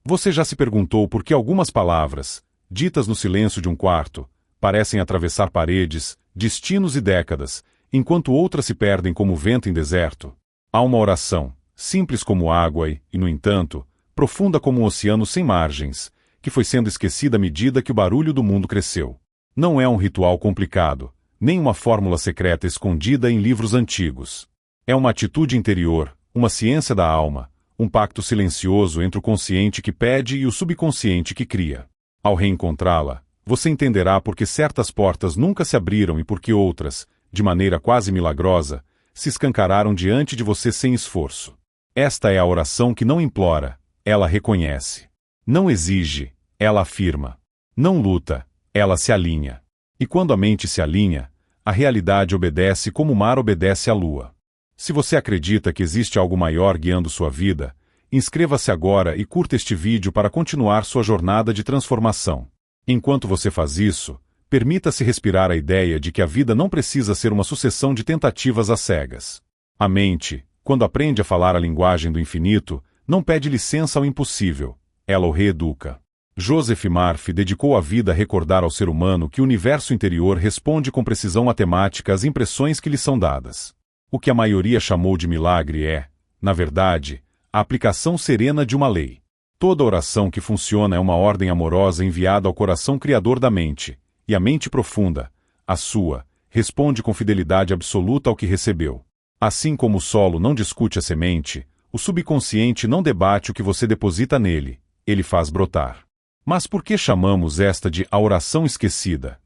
Você já se perguntou por que algumas palavras, ditas no silêncio de um quarto, parecem atravessar paredes, destinos e décadas, enquanto outras se perdem como vento em deserto? Há uma oração, simples como água e, no entanto, profunda como um oceano sem margens, que foi sendo esquecida à medida que o barulho do mundo cresceu. Não é um ritual complicado, nem uma fórmula secreta escondida em livros antigos. É uma atitude interior, uma ciência da alma, um pacto silencioso entre o consciente que pede e o subconsciente que cria. Ao reencontrá-la, você entenderá por que certas portas nunca se abriram e por que outras, de maneira quase milagrosa, se escancararam diante de você sem esforço. Esta é a oração que não implora, ela reconhece. Não exige, ela afirma. Não luta, ela se alinha. E quando a mente se alinha, a realidade obedece como o mar obedece à lua. Se você acredita que existe algo maior guiando sua vida, inscreva-se agora e curta este vídeo para continuar sua jornada de transformação. Enquanto você faz isso, permita-se respirar a ideia de que a vida não precisa ser uma sucessão de tentativas às cegas. A mente, quando aprende a falar a linguagem do infinito, não pede licença ao impossível, ela o reeduca. Joseph Murphy dedicou a vida a recordar ao ser humano que o universo interior responde com precisão matemática às impressões que lhe são dadas. O que a maioria chamou de milagre é, na verdade, a aplicação serena de uma lei. Toda oração que funciona é uma ordem amorosa enviada ao coração criador da mente, e a mente profunda, a sua, responde com fidelidade absoluta ao que recebeu. Assim como o solo não discute a semente, o subconsciente não debate o que você deposita nele, ele faz brotar. Mas por que chamamos esta de a oração esquecida?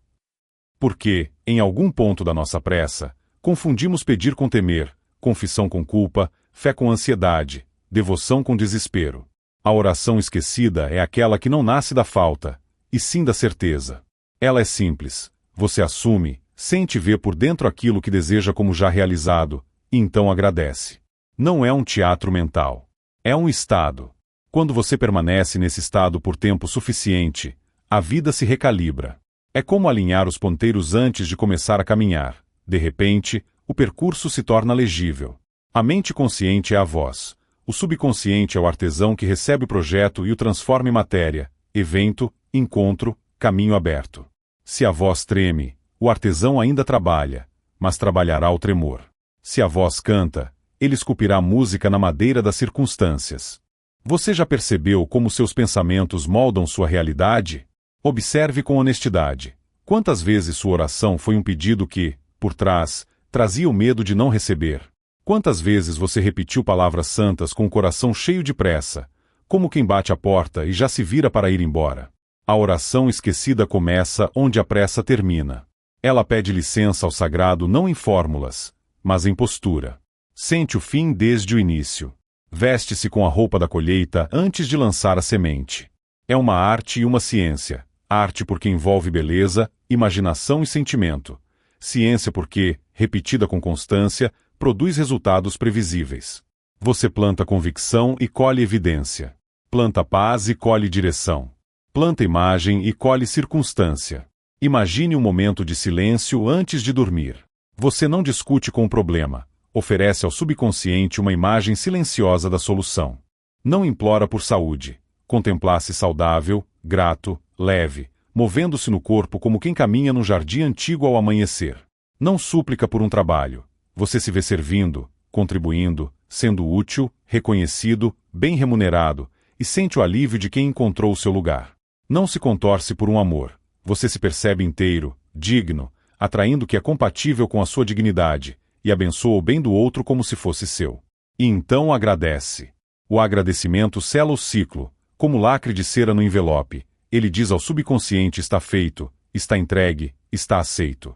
Porque, em algum ponto da nossa pressa, confundimos pedir com temer, confissão com culpa, fé com ansiedade, devoção com desespero. A oração esquecida é aquela que não nasce da falta, e sim da certeza. Ela é simples. Você assume, sente e vê por dentro aquilo que deseja como já realizado, e então agradece. Não é um teatro mental. É um estado. Quando você permanece nesse estado por tempo suficiente, a vida se recalibra. É como alinhar os ponteiros antes de começar a caminhar. De repente, o percurso se torna legível. A mente consciente é a voz. O subconsciente é o artesão que recebe o projeto e o transforma em matéria, evento, encontro, caminho aberto. Se a voz treme, o artesão ainda trabalha, mas trabalhará o tremor. Se a voz canta, ele esculpirá música na madeira das circunstâncias. Você já percebeu como seus pensamentos moldam sua realidade? Observe com honestidade. Quantas vezes sua oração foi um pedido que, por trás, trazia o medo de não receber? Quantas vezes você repetiu palavras santas com o coração cheio de pressa, como quem bate a porta e já se vira para ir embora? A oração esquecida começa onde a pressa termina. Ela pede licença ao sagrado não em fórmulas, mas em postura. Sente o fim desde o início. Veste-se com a roupa da colheita antes de lançar a semente. É uma arte e uma ciência. Arte porque envolve beleza, imaginação e sentimento. Ciência porque, repetida com constância, produz resultados previsíveis. Você planta convicção e colhe evidência. Planta paz e colhe direção. Planta imagem e colhe circunstância. Imagine um momento de silêncio antes de dormir. Você não discute com o problema. Oferece ao subconsciente uma imagem silenciosa da solução. Não implora por saúde. Contemplar-se saudável, grato, leve, movendo-se no corpo como quem caminha num jardim antigo ao amanhecer. Não súplica por um trabalho. Você se vê servindo, contribuindo, sendo útil, reconhecido, bem remunerado, e sente o alívio de quem encontrou o seu lugar. Não se contorce por um amor. Você se percebe inteiro, digno, atraindo o que é compatível com a sua dignidade, e abençoa o bem do outro como se fosse seu. E então agradece. O agradecimento sela o ciclo, como lacre de cera no envelope. Ele diz ao subconsciente: está feito, está entregue, está aceito.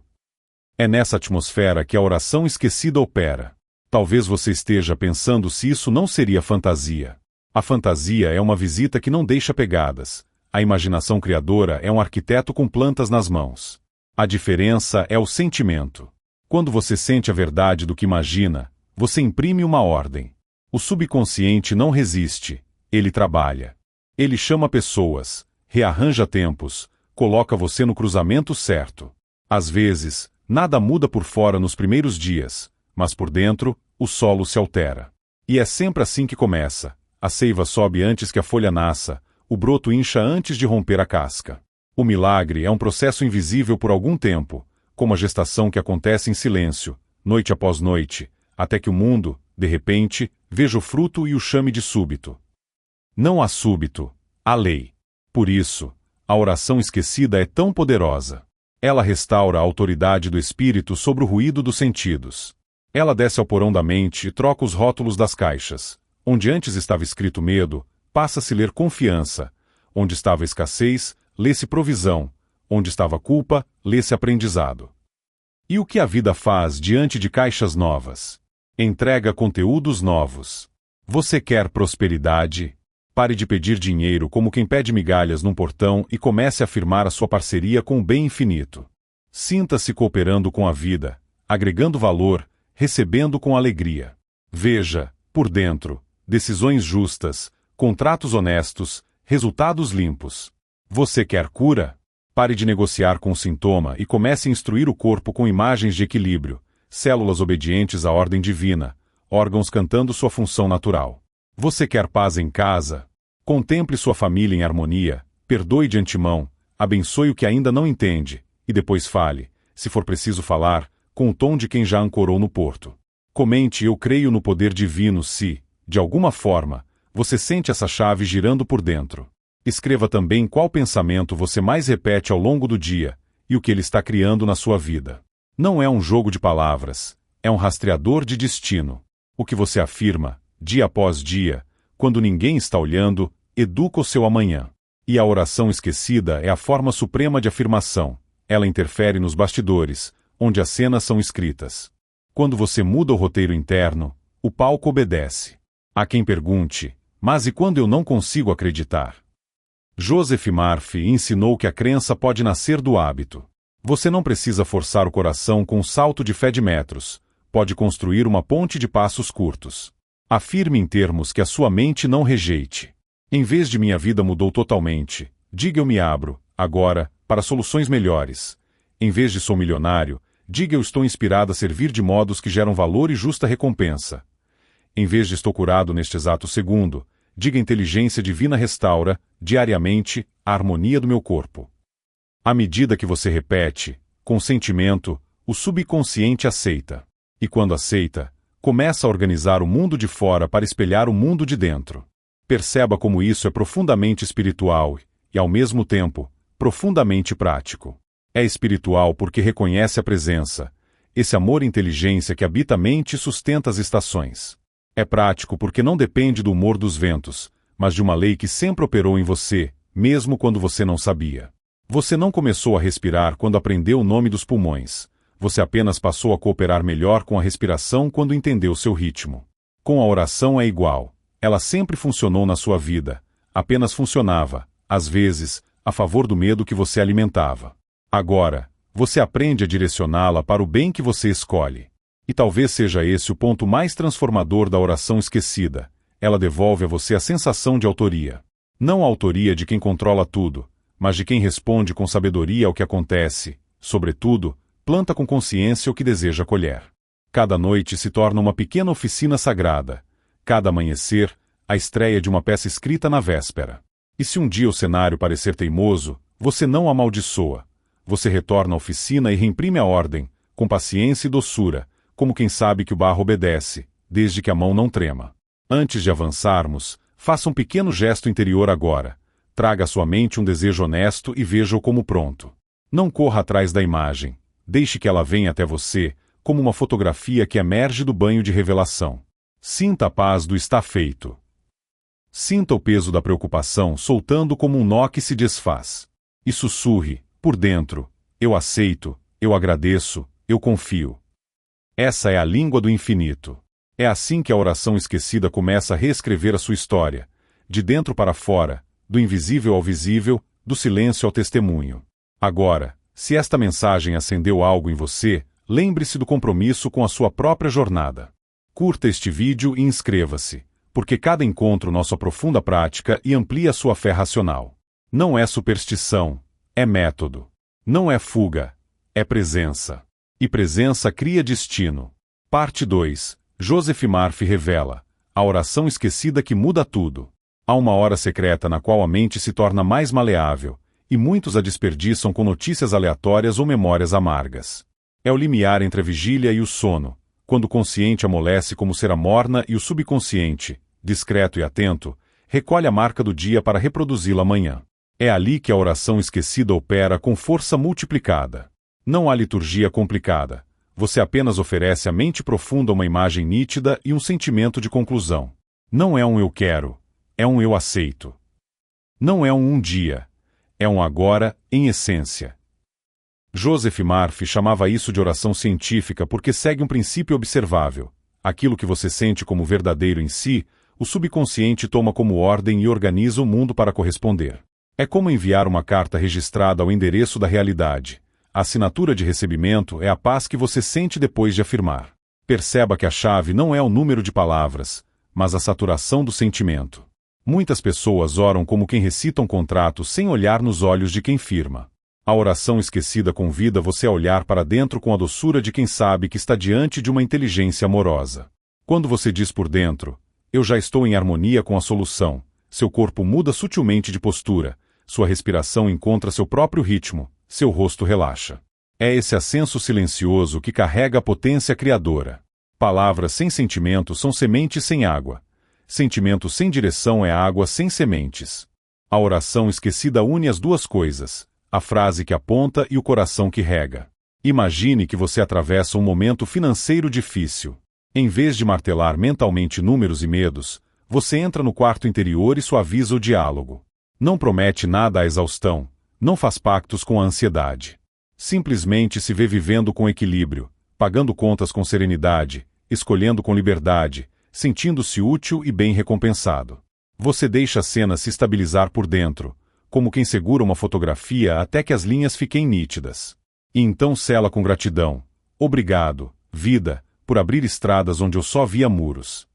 É nessa atmosfera que a oração esquecida opera. Talvez você esteja pensando se isso não seria fantasia. A fantasia é uma visita que não deixa pegadas. A imaginação criadora é um arquiteto com plantas nas mãos. A diferença é o sentimento. Quando você sente a verdade do que imagina, você imprime uma ordem. O subconsciente não resiste, ele trabalha. Ele chama pessoas, rearranja tempos, coloca você no cruzamento certo. Às vezes, nada muda por fora nos primeiros dias, mas por dentro, o solo se altera. E é sempre assim que começa. A seiva sobe antes que a folha nasça, o broto incha antes de romper a casca. O milagre é um processo invisível por algum tempo, como a gestação que acontece em silêncio, noite após noite, até que o mundo, de repente, veja o fruto e o chame de súbito. Não há súbito, há lei. Por isso, a oração esquecida é tão poderosa. Ela restaura a autoridade do espírito sobre o ruído dos sentidos. Ela desce ao porão da mente e troca os rótulos das caixas. Onde antes estava escrito medo, passa-se a ler confiança. Onde estava escassez, lê-se provisão. Onde estava culpa, lê-se aprendizado. E o que a vida faz diante de caixas novas? Entrega conteúdos novos. Você quer prosperidade? Pare de pedir dinheiro como quem pede migalhas num portão e comece a firmar a sua parceria com o bem infinito. Sinta-se cooperando com a vida, agregando valor, recebendo com alegria. Veja, por dentro, decisões justas, contratos honestos, resultados limpos. Você quer cura? Pare de negociar com o sintoma e comece a instruir o corpo com imagens de equilíbrio, células obedientes à ordem divina, órgãos cantando sua função natural. Você quer paz em casa? Contemple sua família em harmonia, perdoe de antemão, abençoe o que ainda não entende, e depois fale, se for preciso falar, com o tom de quem já ancorou no porto. Comente "Eu creio no poder divino" se, de alguma forma, você sente essa chave girando por dentro. Escreva também qual pensamento você mais repete ao longo do dia, e o que ele está criando na sua vida. Não é um jogo de palavras, é um rastreador de destino. O que você afirma, dia após dia, quando ninguém está olhando, educa o seu amanhã. E a oração esquecida é a forma suprema de afirmação. Ela interfere nos bastidores, onde as cenas são escritas. Quando você muda o roteiro interno, o palco obedece. Há quem pergunte, mas e quando eu não consigo acreditar? Joseph Murphy ensinou que a crença pode nascer do hábito. Você não precisa forçar o coração com um salto de fé de metros, pode construir uma ponte de passos curtos. Afirme em termos que a sua mente não rejeite. Em vez de "minha vida mudou totalmente", diga "eu me abro, agora, para soluções melhores". Em vez de "sou milionário", diga "eu estou inspirado a servir de modos que geram valor e justa recompensa". Em vez de "estou curado neste exato segundo", diga "inteligência divina restaura, diariamente, a harmonia do meu corpo". À medida que você repete, com sentimento, o subconsciente aceita. E quando aceita, começa a organizar o mundo de fora para espelhar o mundo de dentro. Perceba como isso é profundamente espiritual e, ao mesmo tempo, profundamente prático. É espiritual porque reconhece a presença, esse amor e inteligência que habita a mente e sustenta as estações. É prático porque não depende do humor dos ventos, mas de uma lei que sempre operou em você, mesmo quando você não sabia. Você não começou a respirar quando aprendeu o nome dos pulmões. Você apenas passou a cooperar melhor com a respiração quando entendeu seu ritmo. Com a oração é igual. Ela sempre funcionou na sua vida. Apenas funcionava, às vezes, a favor do medo que você alimentava. Agora, você aprende a direcioná-la para o bem que você escolhe. E talvez seja esse o ponto mais transformador da oração esquecida. Ela devolve a você a sensação de autoria. Não a autoria de quem controla tudo, mas de quem responde com sabedoria ao que acontece, sobretudo, planta com consciência o que deseja colher. Cada noite se torna uma pequena oficina sagrada. Cada amanhecer, a estreia de uma peça escrita na véspera. E se um dia o cenário parecer teimoso, você não amaldiçoa. Você retorna à oficina e reimprime a ordem, com paciência e doçura, como quem sabe que o barro obedece, desde que a mão não trema. Antes de avançarmos, faça um pequeno gesto interior agora. Traga à sua mente um desejo honesto e veja-o como pronto. Não corra atrás da imagem. Deixe que ela venha até você, como uma fotografia que emerge do banho de revelação. Sinta a paz do "está feito". Sinta o peso da preocupação soltando como um nó que se desfaz. E sussurre, por dentro, "eu aceito, eu agradeço, eu confio". Essa é a língua do infinito. É assim que a oração esquecida começa a reescrever a sua história, de dentro para fora, do invisível ao visível, do silêncio ao testemunho. Agora, se esta mensagem acendeu algo em você, lembre-se do compromisso com a sua própria jornada. Curta este vídeo e inscreva-se, porque cada encontro nossa profunda prática e amplia sua fé racional. Não é superstição, é método. Não é fuga, é presença. E presença cria destino. Parte 2. Joseph Murphy revela: a oração esquecida que muda tudo. Há uma hora secreta na qual a mente se torna mais maleável, e muitos a desperdiçam com notícias aleatórias ou memórias amargas. É o limiar entre a vigília e o sono, quando o consciente amolece como cera morna e o subconsciente, discreto e atento, recolhe a marca do dia para reproduzi-la amanhã. É ali que a oração esquecida opera com força multiplicada. Não há liturgia complicada. Você apenas oferece à mente profunda uma imagem nítida e um sentimento de conclusão. Não é um eu quero, é um eu aceito. Não é um dia, é um agora, em essência. Joseph Murphy chamava isso de oração científica porque segue um princípio observável. Aquilo que você sente como verdadeiro em si, o subconsciente toma como ordem e organiza o mundo para corresponder. É como enviar uma carta registrada ao endereço da realidade. A assinatura de recebimento é a paz que você sente depois de afirmar. Perceba que a chave não é o número de palavras, mas a saturação do sentimento. Muitas pessoas oram como quem recita um contrato sem olhar nos olhos de quem firma. A oração esquecida convida você a olhar para dentro com a doçura de quem sabe que está diante de uma inteligência amorosa. Quando você diz por dentro, eu já estou em harmonia com a solução, seu corpo muda sutilmente de postura, sua respiração encontra seu próprio ritmo, seu rosto relaxa. É esse ascenso silencioso que carrega a potência criadora. Palavras sem sentimento são sementes sem água. Sentimento sem direção é água sem sementes. A oração esquecida une as duas coisas, a frase que aponta e o coração que rega. Imagine que você atravessa um momento financeiro difícil. Em vez de martelar mentalmente números e medos, você entra no quarto interior e suaviza o diálogo. Não promete nada à exaustão, não faz pactos com a ansiedade. Simplesmente se vê vivendo com equilíbrio, pagando contas com serenidade, escolhendo com liberdade, sentindo-se útil e bem recompensado. Você deixa a cena se estabilizar por dentro, como quem segura uma fotografia até que as linhas fiquem nítidas. E então sela com gratidão. Obrigado, vida, por abrir estradas onde eu só via muros.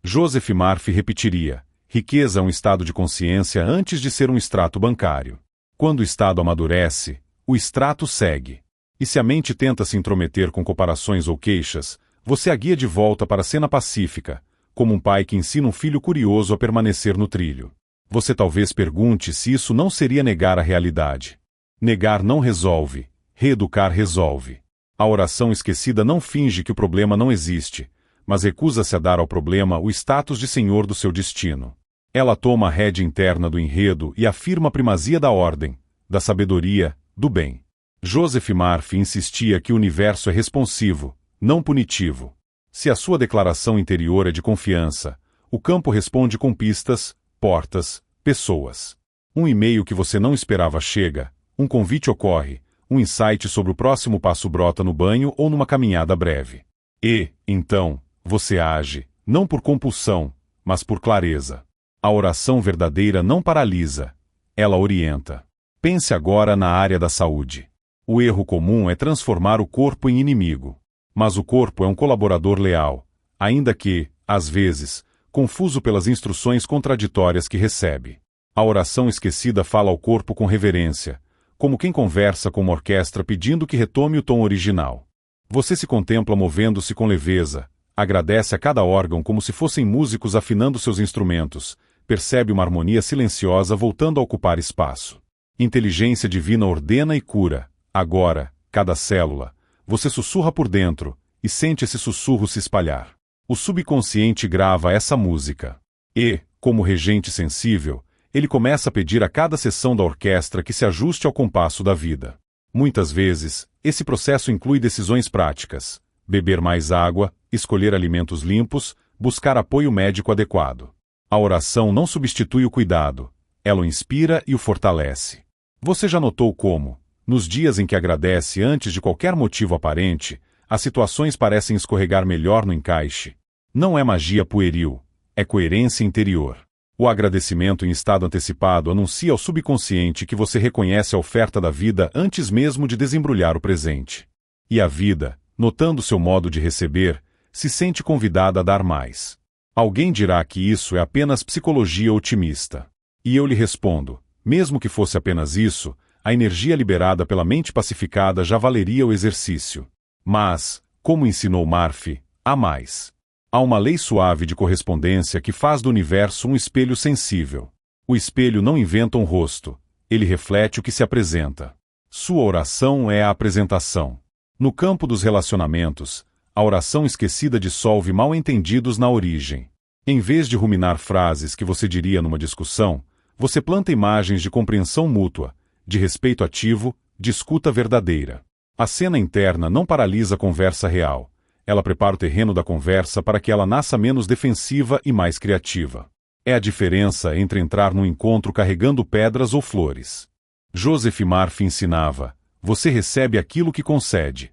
Joseph Murphy repetiria: riqueza é um estado de consciência antes de ser um extrato bancário. Quando o estado amadurece, o extrato segue. E se a mente tenta se intrometer com comparações ou queixas, você a guia de volta para a cena pacífica, como um pai que ensina um filho curioso a permanecer no trilho. Você talvez pergunte se isso não seria negar a realidade. Negar não resolve, reeducar resolve. A oração esquecida não finge que o problema não existe, mas recusa-se a dar ao problema o status de senhor do seu destino. Ela toma a rédea interna do enredo e afirma a primazia da ordem, da sabedoria, do bem. Joseph Murphy insistia que o universo é responsivo, não punitivo. Se a sua declaração interior é de confiança, o campo responde com pistas, portas, pessoas. Um e-mail que você não esperava chega, um convite ocorre, um insight sobre o próximo passo brota no banho ou numa caminhada breve. E, então, você age, não por compulsão, mas por clareza. A oração verdadeira não paralisa, ela orienta. Pense agora na área da saúde. O erro comum é transformar o corpo em inimigo. Mas o corpo é um colaborador leal, ainda que, às vezes, confuso pelas instruções contraditórias que recebe. A oração esquecida fala ao corpo com reverência, como quem conversa com uma orquestra pedindo que retome o tom original. Você se contempla movendo-se com leveza, agradece a cada órgão como se fossem músicos afinando seus instrumentos, percebe uma harmonia silenciosa voltando a ocupar espaço. Inteligência divina ordena e cura. Agora, cada célula, você sussurra por dentro, e sente esse sussurro se espalhar. O subconsciente grava essa música. E, como regente sensível, ele começa a pedir a cada sessão da orquestra que se ajuste ao compasso da vida. Muitas vezes, esse processo inclui decisões práticas: beber mais água, escolher alimentos limpos, buscar apoio médico adequado. A oração não substitui o cuidado, ela o inspira e o fortalece. Você já notou como, nos dias em que agradece antes de qualquer motivo aparente, as situações parecem escorregar melhor no encaixe? Não é magia pueril, é coerência interior. O agradecimento em estado antecipado anuncia ao subconsciente que você reconhece a oferta da vida antes mesmo de desembrulhar o presente. E a vida, notando seu modo de receber, se sente convidada a dar mais. Alguém dirá que isso é apenas psicologia otimista. E eu lhe respondo, mesmo que fosse apenas isso, a energia liberada pela mente pacificada já valeria o exercício. Mas, como ensinou Murphy, há mais. Há uma lei suave de correspondência que faz do universo um espelho sensível. O espelho não inventa um rosto, ele reflete o que se apresenta. Sua oração é a apresentação. No campo dos relacionamentos, a oração esquecida dissolve mal-entendidos na origem. Em vez de ruminar frases que você diria numa discussão, você planta imagens de compreensão mútua, de respeito ativo, de escuta verdadeira. A cena interna não paralisa a conversa real. Ela prepara o terreno da conversa para que ela nasça menos defensiva e mais criativa. É a diferença entre entrar num encontro carregando pedras ou flores. Joseph Murphy ensinava: você recebe aquilo que concede.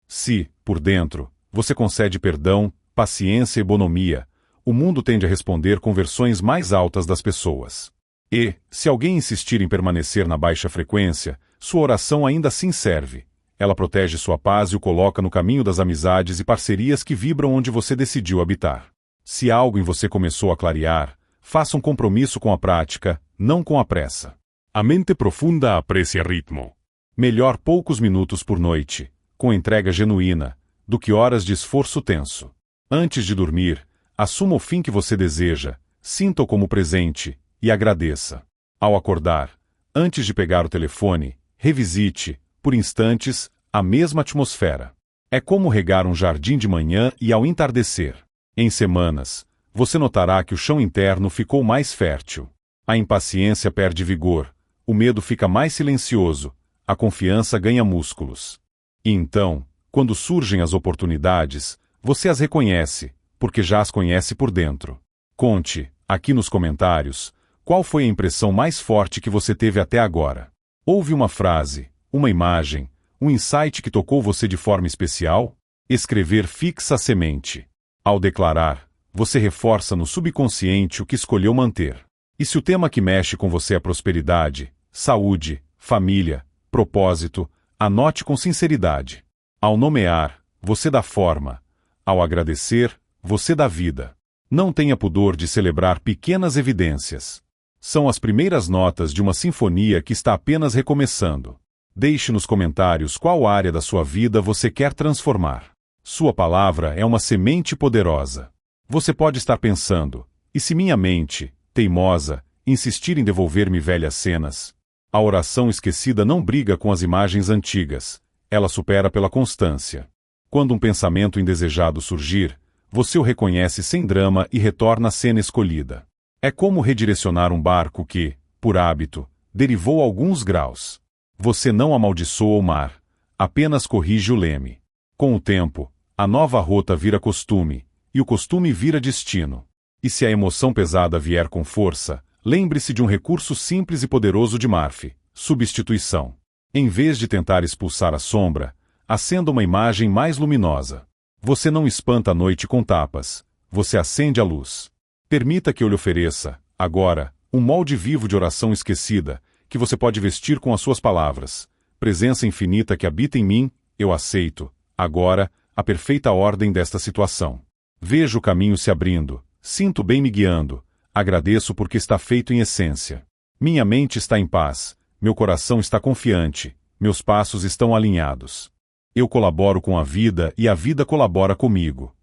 Se, por dentro, você concede perdão, paciência e bonomia, o mundo tende a responder com versões mais altas das pessoas. E, se alguém insistir em permanecer na baixa frequência, sua oração ainda assim serve. Ela protege sua paz e o coloca no caminho das amizades e parcerias que vibram onde você decidiu habitar. Se algo em você começou a clarear, faça um compromisso com a prática, não com a pressa. A mente profunda aprecia ritmo. Melhor poucos minutos por noite, com entrega genuína, do que horas de esforço tenso. Antes de dormir, assuma o fim que você deseja, sinta-o como presente e agradeça. Ao acordar, antes de pegar o telefone, revisite, por instantes, a mesma atmosfera. É como regar um jardim de manhã e ao entardecer. Em semanas, você notará que o chão interno ficou mais fértil. A impaciência perde vigor, o medo fica mais silencioso, a confiança ganha músculos. E então, quando surgem as oportunidades, você as reconhece, porque já as conhece por dentro. Conte, aqui nos comentários, qual foi a impressão mais forte que você teve até agora. Houve uma frase, uma imagem, um insight que tocou você de forma especial? Escrever fixa a semente. Ao declarar, você reforça no subconsciente o que escolheu manter. E se o tema que mexe com você é prosperidade, saúde, família, propósito, anote com sinceridade. Ao nomear, você dá forma. Ao agradecer, você dá vida. Não tenha pudor de celebrar pequenas evidências. São as primeiras notas de uma sinfonia que está apenas recomeçando. Deixe nos comentários qual área da sua vida você quer transformar. Sua palavra é uma semente poderosa. Você pode estar pensando, e se minha mente, teimosa, insistir em devolver-me velhas cenas? A oração esquecida não briga com as imagens antigas, ela supera pela constância. Quando um pensamento indesejado surgir, você o reconhece sem drama e retorna à cena escolhida. É como redirecionar um barco que, por hábito, derivou alguns graus. Você não amaldiçoa o mar, apenas corrige o leme. Com o tempo, a nova rota vira costume, e o costume vira destino. E se a emoção pesada vier com força, lembre-se de um recurso simples e poderoso de Murphy: substituição. Em vez de tentar expulsar a sombra, acenda uma imagem mais luminosa. Você não espanta a noite com tapas, você acende a luz. Permita que eu lhe ofereça, agora, um molde vivo de oração esquecida, que você pode vestir com as suas palavras. Presença infinita que habita em mim, eu aceito, agora, a perfeita ordem desta situação. Vejo o caminho se abrindo, sinto bem me guiando, agradeço porque está feito em essência. Minha mente está em paz, meu coração está confiante, meus passos estão alinhados. Eu colaboro com a vida e a vida colabora comigo.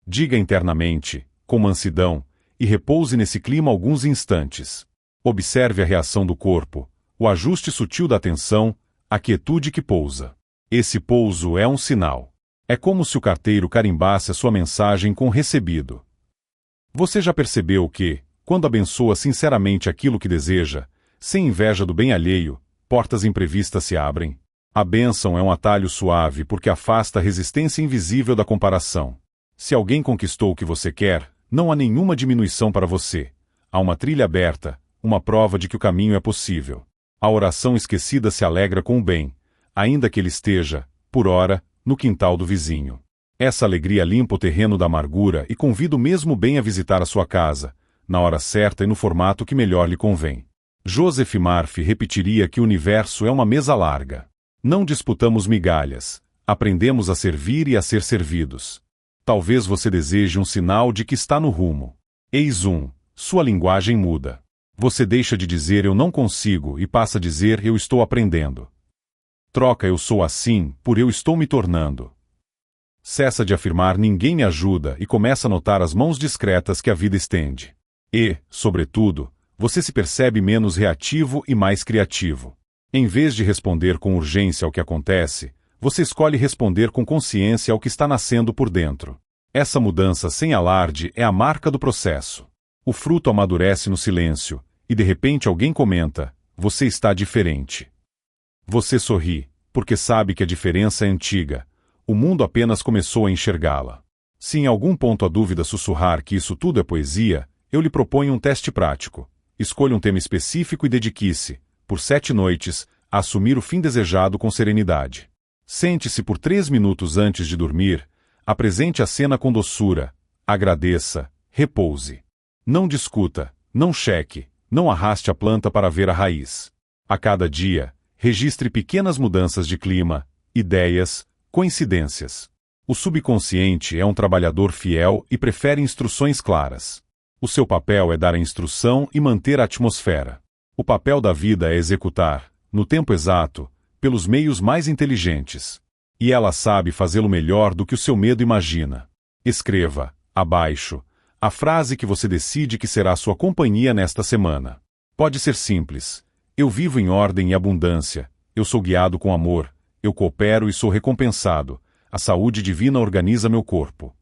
Diga internamente, com mansidão, e repouse nesse clima alguns instantes. Observe a reação do corpo, o ajuste sutil da atenção, a quietude que pousa. Esse pouso é um sinal. É como se o carteiro carimbasse a sua mensagem com recebido. Você já percebeu que, quando abençoa sinceramente aquilo que deseja, sem inveja do bem alheio, portas imprevistas se abrem? A bênção é um atalho suave porque afasta a resistência invisível da comparação. Se alguém conquistou o que você quer, não há nenhuma diminuição para você. Há uma trilha aberta, uma prova de que o caminho é possível. A oração esquecida se alegra com o bem, ainda que ele esteja, por ora, no quintal do vizinho. Essa alegria limpa o terreno da amargura e convida o mesmo bem a visitar a sua casa, na hora certa e no formato que melhor lhe convém. Joseph Murphy repetiria que o universo é uma mesa larga. Não disputamos migalhas, aprendemos a servir e a ser servidos. Talvez você deseje um sinal de que está no rumo. Eis um, sua linguagem muda. Você deixa de dizer eu não consigo e passa a dizer eu estou aprendendo. Troca eu sou assim por eu estou me tornando. Cessa de afirmar ninguém me ajuda e começa a notar as mãos discretas que a vida estende. E, sobretudo, você se percebe menos reativo e mais criativo. Em vez de responder com urgência ao que acontece, você escolhe responder com consciência ao que está nascendo por dentro. Essa mudança sem alarde é a marca do processo. O fruto amadurece no silêncio, e de repente alguém comenta: você está diferente. Você sorri, porque sabe que a diferença é antiga. O mundo apenas começou a enxergá-la. Se em algum ponto a dúvida sussurrar que isso tudo é poesia, eu lhe proponho um teste prático. Escolha um tema específico e dedique-se, por 7 noites, a assumir o fim desejado com serenidade. Sente-se por 3 minutos antes de dormir, apresente a cena com doçura, agradeça, repouse. Não discuta, não cheque, não arraste a planta para ver a raiz. A cada dia, registre pequenas mudanças de clima, ideias, coincidências. O subconsciente é um trabalhador fiel e prefere instruções claras. O seu papel é dar a instrução e manter a atmosfera. O papel da vida é executar, no tempo exato, pelos meios mais inteligentes. E ela sabe fazê-lo melhor do que o seu medo imagina. Escreva, abaixo, a frase que você decide que será sua companhia nesta semana. Pode ser simples. Eu vivo em ordem e abundância. Eu sou guiado com amor. Eu coopero e sou recompensado. A saúde divina organiza meu corpo.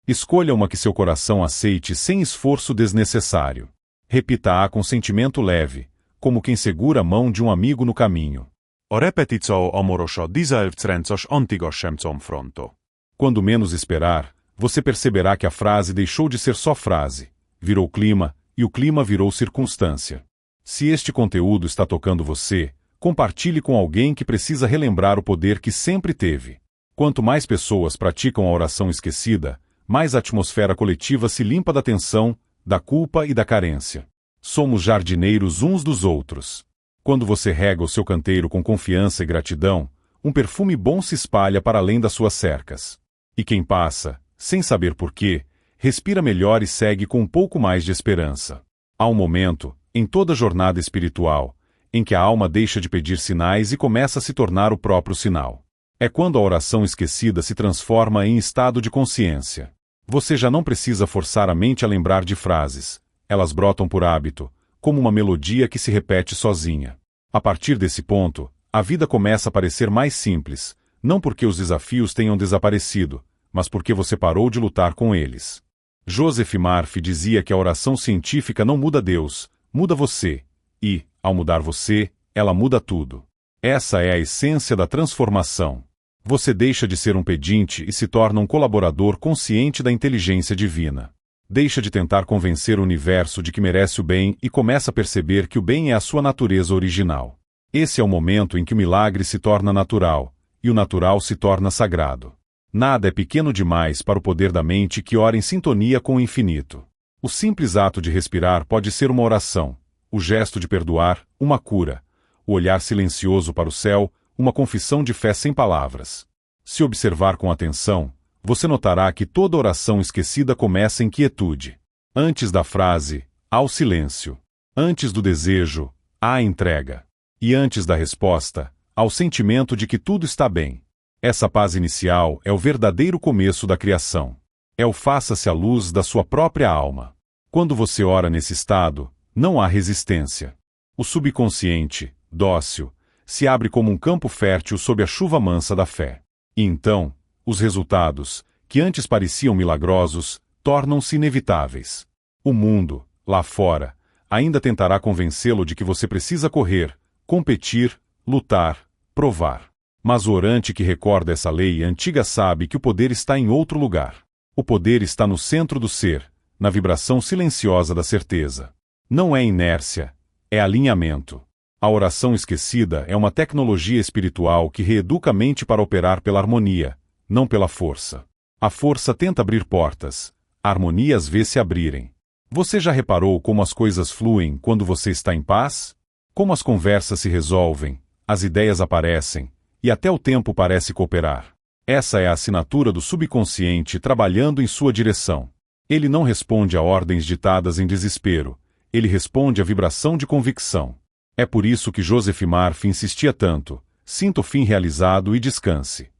Escolha uma que seu coração aceite sem esforço desnecessário. Repita-a com sentimento leve, como quem segura a mão de um amigo no caminho. A repetição amorosa dizelvcrenças antigas sem confronto. Quando menos esperar, você perceberá que a frase deixou de ser só frase, virou clima, e o clima virou circunstância. Se este conteúdo está tocando você, compartilhe com alguém que precisa relembrar o poder que sempre teve. Quanto mais pessoas praticam a oração esquecida, mais a atmosfera coletiva se limpa da tensão, da culpa e da carência. Somos jardineiros uns dos outros. Quando você rega o seu canteiro com confiança e gratidão, um perfume bom se espalha para além das suas cercas. E quem passa, sem saber porquê, respira melhor e segue com um pouco mais de esperança. Há um momento, em toda jornada espiritual, em que a alma deixa de pedir sinais e começa a se tornar o próprio sinal. É quando a oração esquecida se transforma em estado de consciência. Você já não precisa forçar a mente a lembrar de frases. Elas brotam por hábito, como uma melodia que se repete sozinha. A partir desse ponto, a vida começa a parecer mais simples, não porque os desafios tenham desaparecido, mas porque você parou de lutar com eles. Joseph Murphy dizia que a oração científica não muda Deus, muda você, e, ao mudar você, ela muda tudo. Essa é a essência da transformação. Você deixa de ser um pedinte e se torna um colaborador consciente da inteligência divina. Deixa de tentar convencer o universo de que merece o bem e começa a perceber que o bem é a sua natureza original. Esse é o momento em que o milagre se torna natural, e o natural se torna sagrado. Nada é pequeno demais para o poder da mente que ora em sintonia com o infinito. O simples ato de respirar pode ser uma oração, o gesto de perdoar, uma cura, o olhar silencioso para o céu, uma confissão de fé sem palavras. Se observar com atenção, você notará que toda oração esquecida começa em quietude. Antes da frase, há o silêncio. Antes do desejo, há a entrega. E antes da resposta, há o sentimento de que tudo está bem. Essa paz inicial é o verdadeiro começo da criação. É o faça-se à luz da sua própria alma. Quando você ora nesse estado, não há resistência. O subconsciente, dócil, se abre como um campo fértil sob a chuva mansa da fé. E então, os resultados, que antes pareciam milagrosos, tornam-se inevitáveis. O mundo, lá fora, ainda tentará convencê-lo de que você precisa correr, competir, lutar, provar. Mas o orante que recorda essa lei antiga sabe que o poder está em outro lugar. O poder está no centro do ser, na vibração silenciosa da certeza. Não é inércia, é alinhamento. A oração esquecida é uma tecnologia espiritual que reeduca a mente para operar pela harmonia, não pela força. A força tenta abrir portas, a harmonia as vê se abrirem. Você já reparou como as coisas fluem quando você está em paz? Como as conversas se resolvem, as ideias aparecem, e até o tempo parece cooperar. Essa é a assinatura do subconsciente trabalhando em sua direção. Ele não responde a ordens ditadas em desespero, ele responde à vibração de convicção. É por isso que Joseph Murphy insistia tanto: sinta o fim realizado e descanse.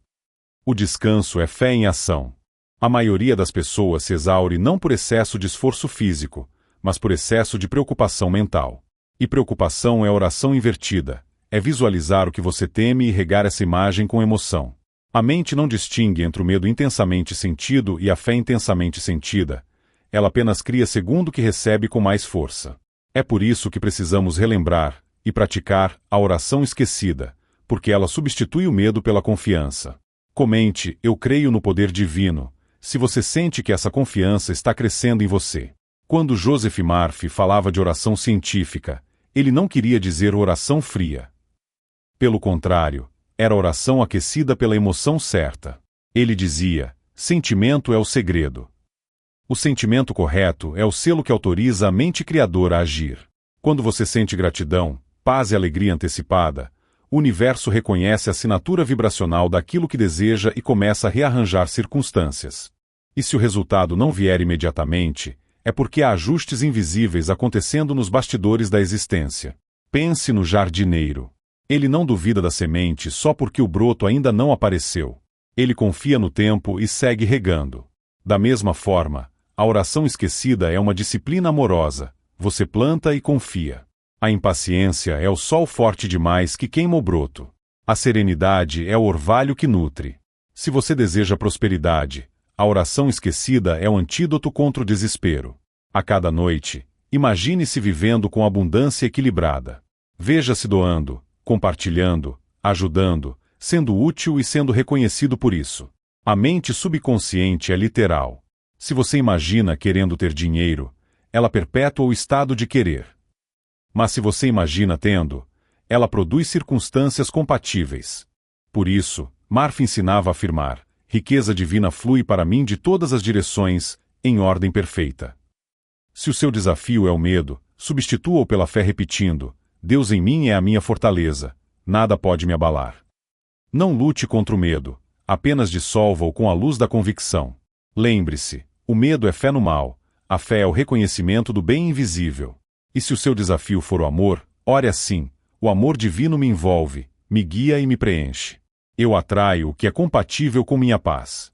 O descanso é fé em ação. A maioria das pessoas se exaure não por excesso de esforço físico, mas por excesso de preocupação mental. E preocupação é oração invertida, é visualizar o que você teme e regar essa imagem com emoção. A mente não distingue entre o medo intensamente sentido e a fé intensamente sentida. Ela apenas cria segundo o que recebe com mais força. É por isso que precisamos relembrar e praticar a oração esquecida, porque ela substitui o medo pela confiança. Comente: eu creio no poder divino, se você sente que essa confiança está crescendo em você. Quando Joseph Murphy falava de oração científica, ele não queria dizer oração fria. Pelo contrário, era oração aquecida pela emoção certa. Ele dizia: sentimento é o segredo. O sentimento correto é o selo que autoriza a mente criadora a agir. Quando você sente gratidão, paz e alegria antecipada, o universo reconhece a assinatura vibracional daquilo que deseja e começa a rearranjar circunstâncias. E se o resultado não vier imediatamente, é porque há ajustes invisíveis acontecendo nos bastidores da existência. Pense no jardineiro. Ele não duvida da semente só porque o broto ainda não apareceu. Ele confia no tempo e segue regando. Da mesma forma, a oração esquecida é uma disciplina amorosa. Você planta e confia. A impaciência é o sol forte demais que queima o broto. A serenidade é o orvalho que nutre. Se você deseja prosperidade, a oração esquecida é o antídoto contra o desespero. A cada noite, imagine-se vivendo com abundância equilibrada. Veja-se doando, compartilhando, ajudando, sendo útil e sendo reconhecido por isso. A mente subconsciente é literal. Se você imagina querendo ter dinheiro, ela perpetua o estado de querer. Mas se você imagina tendo, ela produz circunstâncias compatíveis. Por isso, Murphy ensinava a afirmar: riqueza divina flui para mim de todas as direções, em ordem perfeita. Se o seu desafio é o medo, substitua-o pela fé repetindo: Deus em mim é a minha fortaleza, nada pode me abalar. Não lute contra o medo, apenas dissolva-o com a luz da convicção. Lembre-se, o medo é fé no mal, a fé é o reconhecimento do bem invisível. E se o seu desafio for o amor, ore assim: o amor divino me envolve, me guia e me preenche. Eu atraio o que é compatível com minha paz.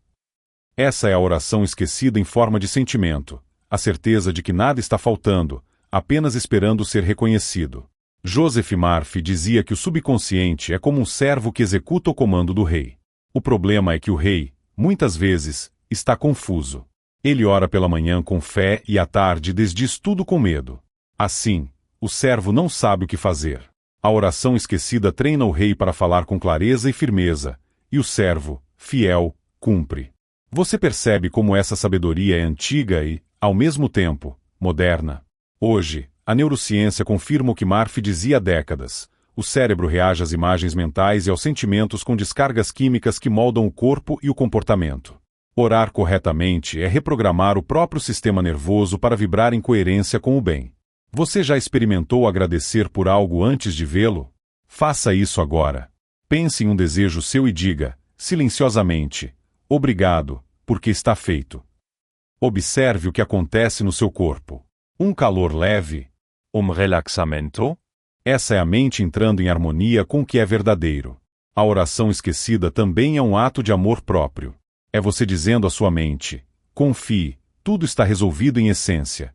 Essa é a oração esquecida em forma de sentimento, a certeza de que nada está faltando, apenas esperando ser reconhecido. Joseph Murphy dizia que o subconsciente é como um servo que executa o comando do rei. O problema é que o rei, muitas vezes, está confuso. Ele ora pela manhã com fé e à tarde desdiz tudo com medo. Assim, o servo não sabe o que fazer. A oração esquecida treina o rei para falar com clareza e firmeza, e o servo, fiel, cumpre. Você percebe como essa sabedoria é antiga e, ao mesmo tempo, moderna? Hoje, a neurociência confirma o que Murphy dizia há décadas. O cérebro reage às imagens mentais e aos sentimentos com descargas químicas que moldam o corpo e o comportamento. Orar corretamente é reprogramar o próprio sistema nervoso para vibrar em coerência com o bem. Você já experimentou agradecer por algo antes de vê-lo? Faça isso agora. Pense em um desejo seu e diga, silenciosamente: obrigado, porque está feito. Observe o que acontece no seu corpo. Um calor leve. Relaxamento? Essa é a mente entrando em harmonia com o que é verdadeiro. A oração esquecida também é um ato de amor próprio. É você dizendo à sua mente: confie, tudo está resolvido em essência.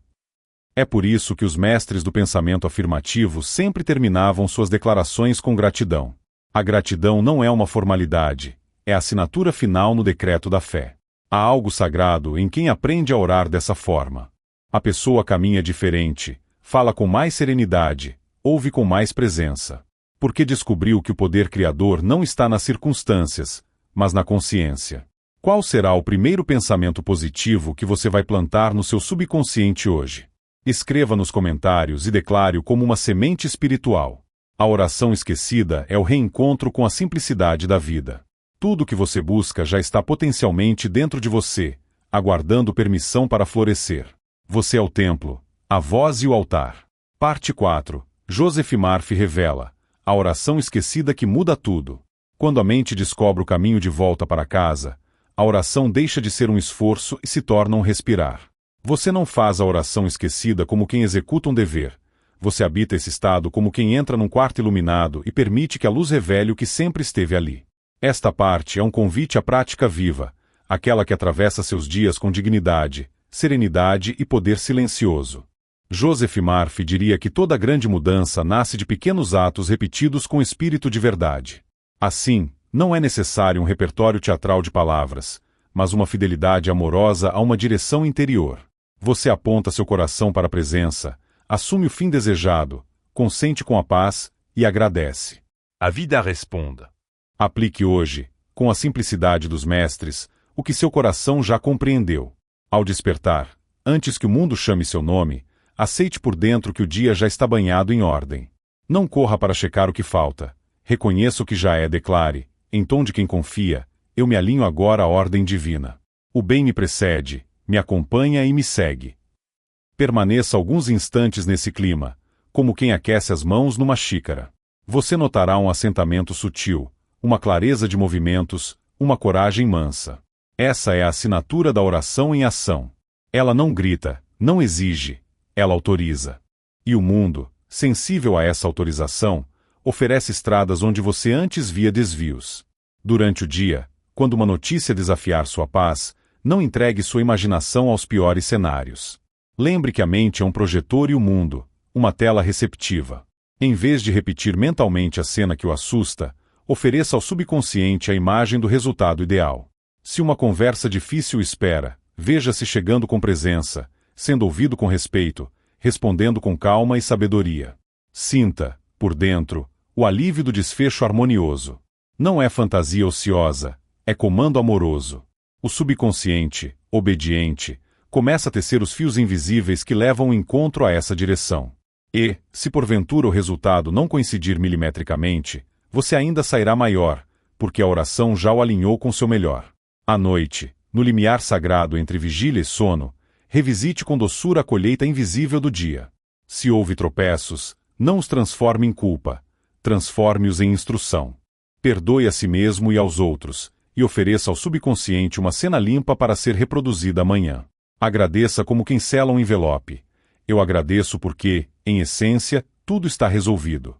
É por isso que os mestres do pensamento afirmativo sempre terminavam suas declarações com gratidão. A gratidão não é uma formalidade, é a assinatura final no decreto da fé. Há algo sagrado em quem aprende a orar dessa forma. A pessoa caminha diferente, fala com mais serenidade, ouve com mais presença. Porque descobriu que o poder criador não está nas circunstâncias, mas na consciência. Qual será o primeiro pensamento positivo que você vai plantar no seu subconsciente hoje? Escreva nos comentários e declare-o como uma semente espiritual. A oração esquecida é o reencontro com a simplicidade da vida. Tudo o que você busca já está potencialmente dentro de você, aguardando permissão para florescer. Você é o templo, a voz e o altar. Parte 4. Joseph Murphy revela: a oração esquecida que muda tudo. Quando a mente descobre o caminho de volta para casa, a oração deixa de ser um esforço e se torna um respirar. Você não faz a oração esquecida como quem executa um dever. Você habita esse estado como quem entra num quarto iluminado e permite que a luz revele o que sempre esteve ali. Esta parte é um convite à prática viva, aquela que atravessa seus dias com dignidade, serenidade e poder silencioso. Joseph Murphy diria que toda grande mudança nasce de pequenos atos repetidos com espírito de verdade. Assim, não é necessário um repertório teatral de palavras, mas uma fidelidade amorosa a uma direção interior. Você aponta seu coração para a presença, assume o fim desejado, consente com a paz e agradece. A vida responde. Aplique hoje, com a simplicidade dos mestres, o que seu coração já compreendeu. Ao despertar, antes que o mundo chame seu nome, aceite por dentro que o dia já está banhado em ordem. Não corra para checar o que falta. Reconheça o que já é, declare, em tom de quem confia, eu me alinho agora à ordem divina. O bem me precede, me acompanha e me segue. Permaneça alguns instantes nesse clima, como quem aquece as mãos numa xícara. Você notará um assentamento sutil, uma clareza de movimentos, uma coragem mansa. Essa é a assinatura da oração em ação. Ela não grita, não exige, ela autoriza. E o mundo, sensível a essa autorização, oferece estradas onde você antes via desvios. Durante o dia, quando uma notícia desafiar sua paz, não entregue sua imaginação aos piores cenários. Lembre que a mente é um projetor e o mundo, uma tela receptiva. Em vez de repetir mentalmente a cena que o assusta, ofereça ao subconsciente a imagem do resultado ideal. Se uma conversa difícil espera, veja-se chegando com presença, sendo ouvido com respeito, respondendo com calma e sabedoria. Sinta, por dentro, o alívio do desfecho harmonioso. Não é fantasia ociosa, é comando amoroso. O subconsciente, obediente, começa a tecer os fios invisíveis que levam o encontro a essa direção. E, se porventura o resultado não coincidir milimetricamente, você ainda sairá maior, porque a oração já o alinhou com seu melhor. À noite, no limiar sagrado entre vigília e sono, revisite com doçura a colheita invisível do dia. Se houve tropeços, não os transforme em culpa, transforme-os em instrução. Perdoe a si mesmo e aos outros, e ofereça ao subconsciente uma cena limpa para ser reproduzida amanhã. Agradeça como quem sela um envelope. Eu agradeço porque, em essência, tudo está resolvido.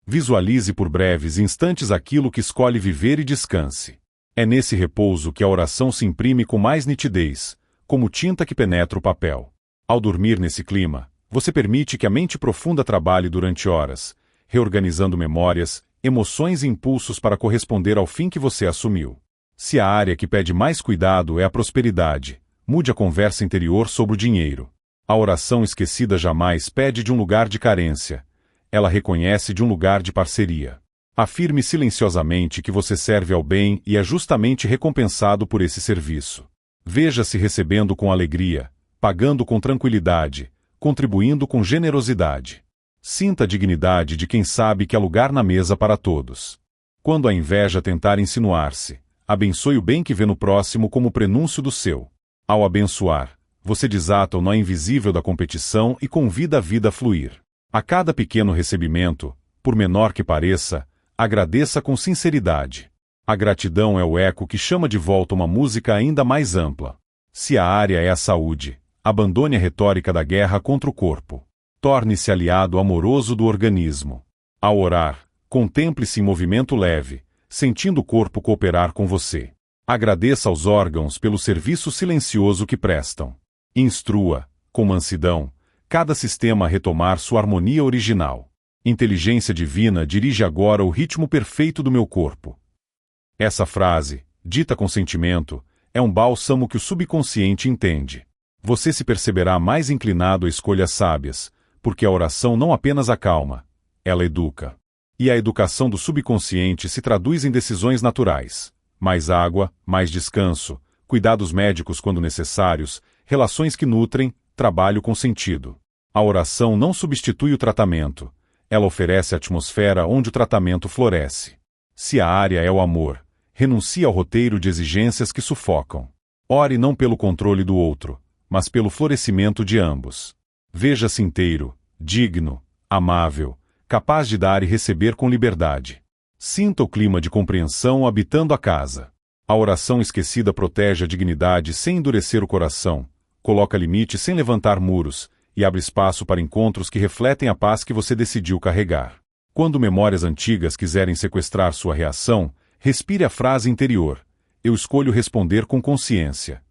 Visualize por breves instantes aquilo que escolhe viver e descanse. É nesse repouso que a oração se imprime com mais nitidez, como tinta que penetra o papel. Ao dormir nesse clima, você permite que a mente profunda trabalhe durante horas, reorganizando memórias, emoções e impulsos para corresponder ao fim que você assumiu. Se a área que pede mais cuidado é a prosperidade, mude a conversa interior sobre o dinheiro. A oração esquecida jamais pede de um lugar de carência. Ela reconhece de um lugar de parceria. Afirme silenciosamente que você serve ao bem e é justamente recompensado por esse serviço. Veja-se recebendo com alegria, pagando com tranquilidade, contribuindo com generosidade. Sinta a dignidade de quem sabe que há lugar na mesa para todos. Quando a inveja tentar insinuar-se, abençoe o bem que vê no próximo como prenúncio do seu. Ao abençoar, você desata o nó invisível da competição e convida a vida a fluir. A cada pequeno recebimento, por menor que pareça, agradeça com sinceridade. A gratidão é o eco que chama de volta uma música ainda mais ampla. Se a área é a saúde, abandone a retórica da guerra contra o corpo. Torne-se aliado amoroso do organismo. Ao orar, contemple-se em movimento leve, sentindo o corpo cooperar com você. Agradeça aos órgãos pelo serviço silencioso que prestam. Instrua, com mansidão, cada sistema a retomar sua harmonia original. Inteligência divina dirige agora o ritmo perfeito do meu corpo. Essa frase, dita com sentimento, é um bálsamo que o subconsciente entende. Você se perceberá mais inclinado a escolhas sábias, porque a oração não apenas acalma, ela educa. E a educação do subconsciente se traduz em decisões naturais. Mais água, mais descanso, cuidados médicos quando necessários, relações que nutrem, trabalho com sentido. A oração não substitui o tratamento. Ela oferece a atmosfera onde o tratamento floresce. Se a área é o amor, renuncie ao roteiro de exigências que sufocam. Ore não pelo controle do outro, mas pelo florescimento de ambos. Veja-se inteiro, digno, amável, capaz de dar e receber com liberdade. Sinta o clima de compreensão habitando a casa. A oração esquecida protege a dignidade sem endurecer o coração, coloca limites sem levantar muros, e abre espaço para encontros que refletem a paz que você decidiu carregar. Quando memórias antigas quiserem sequestrar sua reação, Respire a frase interior: eu escolho responder com consciência.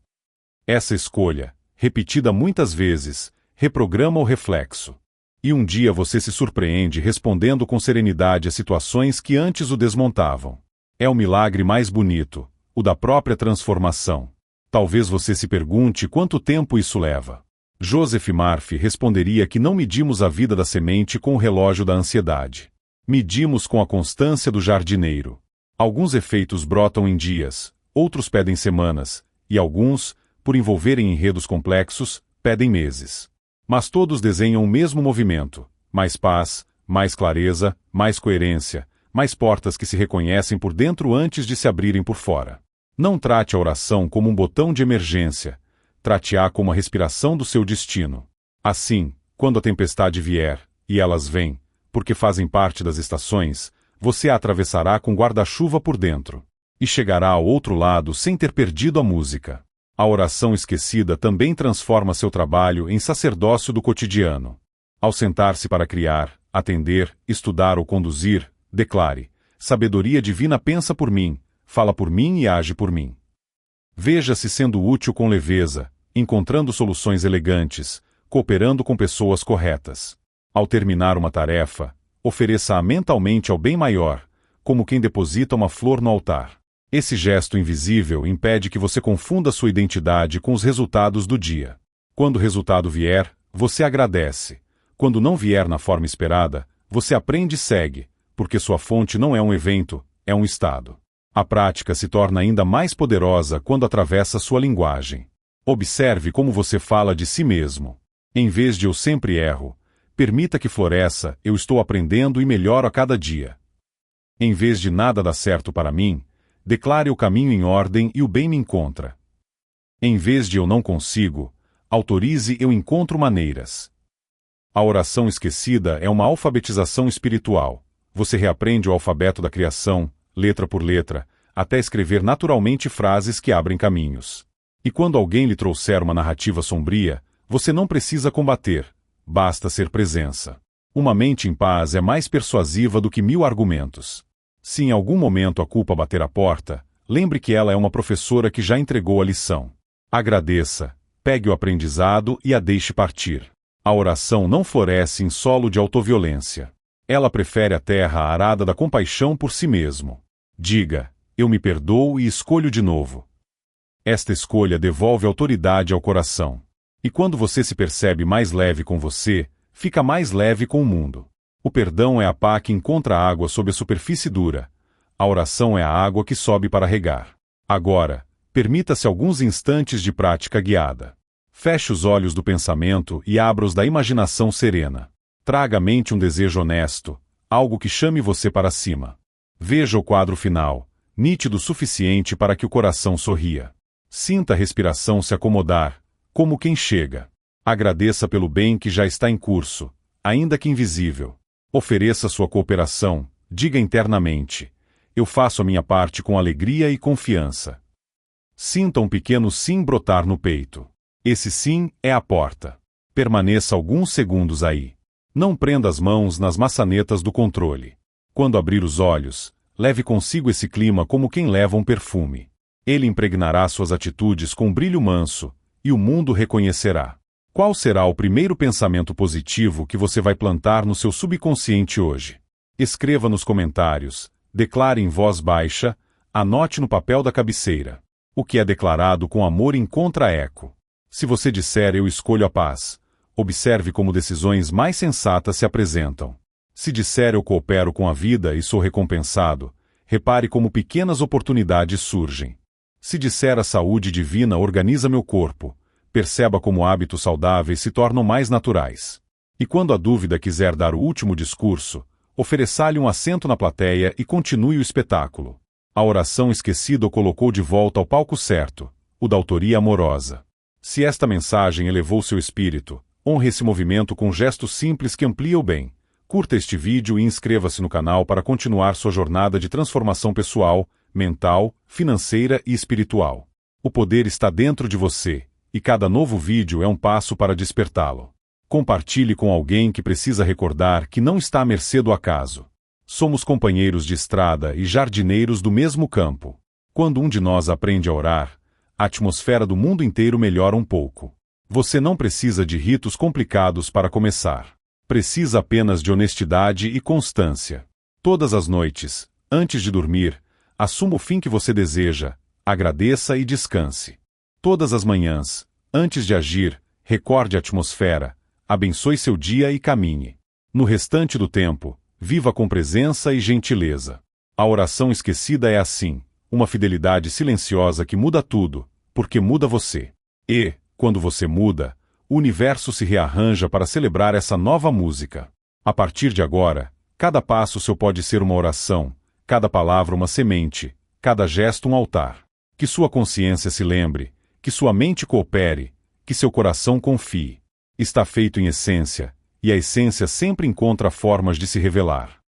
Essa escolha, repetida muitas vezes, reprograma o reflexo. E um dia você se surpreende respondendo com serenidade a situações que antes o desmontavam. É o milagre mais bonito, o da própria transformação. Talvez você se pergunte quanto tempo isso leva. Joseph Murphy responderia que não medimos a vida da semente com o relógio da ansiedade. Medimos com a constância do jardineiro. Alguns efeitos brotam em dias, outros pedem semanas, e alguns, por envolverem enredos complexos, pedem meses. Mas todos desenham o mesmo movimento: mais paz, mais clareza, mais coerência, mais portas que se reconhecem por dentro antes de se abrirem por fora. Não trate a oração como um botão de emergência. Trate-a como a respiração do seu destino. Assim, quando a tempestade vier, e elas vêm, porque fazem parte das estações, você a atravessará com guarda-chuva por dentro. E chegará ao outro lado sem ter perdido a música. A oração esquecida também transforma seu trabalho em sacerdócio do cotidiano. Ao sentar-se para criar, atender, estudar ou conduzir, declare: sabedoria divina pensa por mim, fala por mim e age por mim. Veja-se sendo útil com leveza, encontrando soluções elegantes, cooperando com pessoas corretas. Ao terminar uma tarefa, ofereça-a mentalmente ao bem maior, como quem deposita uma flor no altar. Esse gesto invisível impede que você confunda sua identidade com os resultados do dia. Quando o resultado vier, você agradece. Quando não vier na forma esperada, você aprende e segue, porque sua fonte não é um evento, é um estado. A prática se torna ainda mais poderosa quando atravessa sua linguagem. Observe como você fala de si mesmo. Em vez de eu sempre erro, permita que floresça, eu estou aprendendo e melhoro a cada dia. Em vez de nada dá certo para mim, declare o caminho em ordem e o bem me encontra. Em vez de eu não consigo, autorize eu encontro maneiras. A oração esquecida é uma alfabetização espiritual. Você reaprende o alfabeto da criação, letra por letra, até escrever naturalmente frases que abrem caminhos. E quando alguém lhe trouxer uma narrativa sombria, você não precisa combater, basta ser presença. Uma mente em paz é mais persuasiva do que 1000 argumentos. Se em algum momento a culpa bater a porta, lembre que ela é uma professora que já entregou a lição. Agradeça, pegue o aprendizado e a deixe partir. A oração não floresce em solo de autoviolência. Ela prefere a terra arada da compaixão por si mesmo. Diga: eu me perdoo e escolho de novo. Esta escolha devolve autoridade ao coração. E quando você se percebe mais leve com você, fica mais leve com o mundo. O perdão é a pá que encontra água sob a superfície dura. A oração é a água que sobe para regar. Agora, permita-se alguns instantes de prática guiada. Feche os olhos do pensamento e abra-os da imaginação serena. Traga à mente um desejo honesto, algo que chame você para cima. Veja o quadro final, nítido o suficiente para que o coração sorria. Sinta a respiração se acomodar, como quem chega. Agradeça pelo bem que já está em curso, ainda que invisível. Ofereça sua cooperação, diga internamente: eu faço a minha parte com alegria e confiança. Sinta um pequeno sim brotar no peito. Esse sim é a porta. Permaneça alguns segundos aí. Não prenda as mãos nas maçanetas do controle. Quando abrir os olhos, leve consigo esse clima como quem leva um perfume. Ele impregnará suas atitudes com brilho manso, e o mundo reconhecerá. Qual será o primeiro pensamento positivo que você vai plantar no seu subconsciente hoje? Escreva nos comentários, declare em voz baixa, anote no papel da cabeceira. O que é declarado com amor encontra eco. Se você disser eu escolho a paz, observe como decisões mais sensatas se apresentam. Se disser eu coopero com a vida e sou recompensado, repare como pequenas oportunidades surgem. Se disser a saúde divina organiza meu corpo, perceba como hábitos saudáveis se tornam mais naturais. E quando a dúvida quiser dar o último discurso, ofereça-lhe um assento na plateia e continue o espetáculo. A oração esquecida o colocou de volta ao palco certo, o da autoria amorosa. Se esta mensagem elevou seu espírito, honre esse movimento com um gesto simples que amplia o bem. Curta este vídeo e inscreva-se no canal para continuar sua jornada de transformação pessoal, mental, financeira e espiritual. O poder está dentro de você, e cada novo vídeo é um passo para despertá-lo. Compartilhe com alguém que precisa recordar que não está à mercê do acaso. Somos companheiros de estrada e jardineiros do mesmo campo. Quando um de nós aprende a orar, a atmosfera do mundo inteiro melhora um pouco. Você não precisa de ritos complicados para começar. Precisa apenas de honestidade e constância. Todas as noites, antes de dormir, assuma o fim que você deseja, agradeça e descanse. Todas as manhãs, antes de agir, recorde a atmosfera, abençoe seu dia e caminhe. No restante do tempo, viva com presença e gentileza. A oração esquecida é assim, uma fidelidade silenciosa que muda tudo, porque muda você. E, quando você muda, o universo se rearranja para celebrar essa nova música. A partir de agora, cada passo seu pode ser uma oração, cada palavra uma semente, cada gesto um altar. Que sua consciência se lembre, que sua mente coopere, que seu coração confie. Está feito em essência, e a essência sempre encontra formas de se revelar.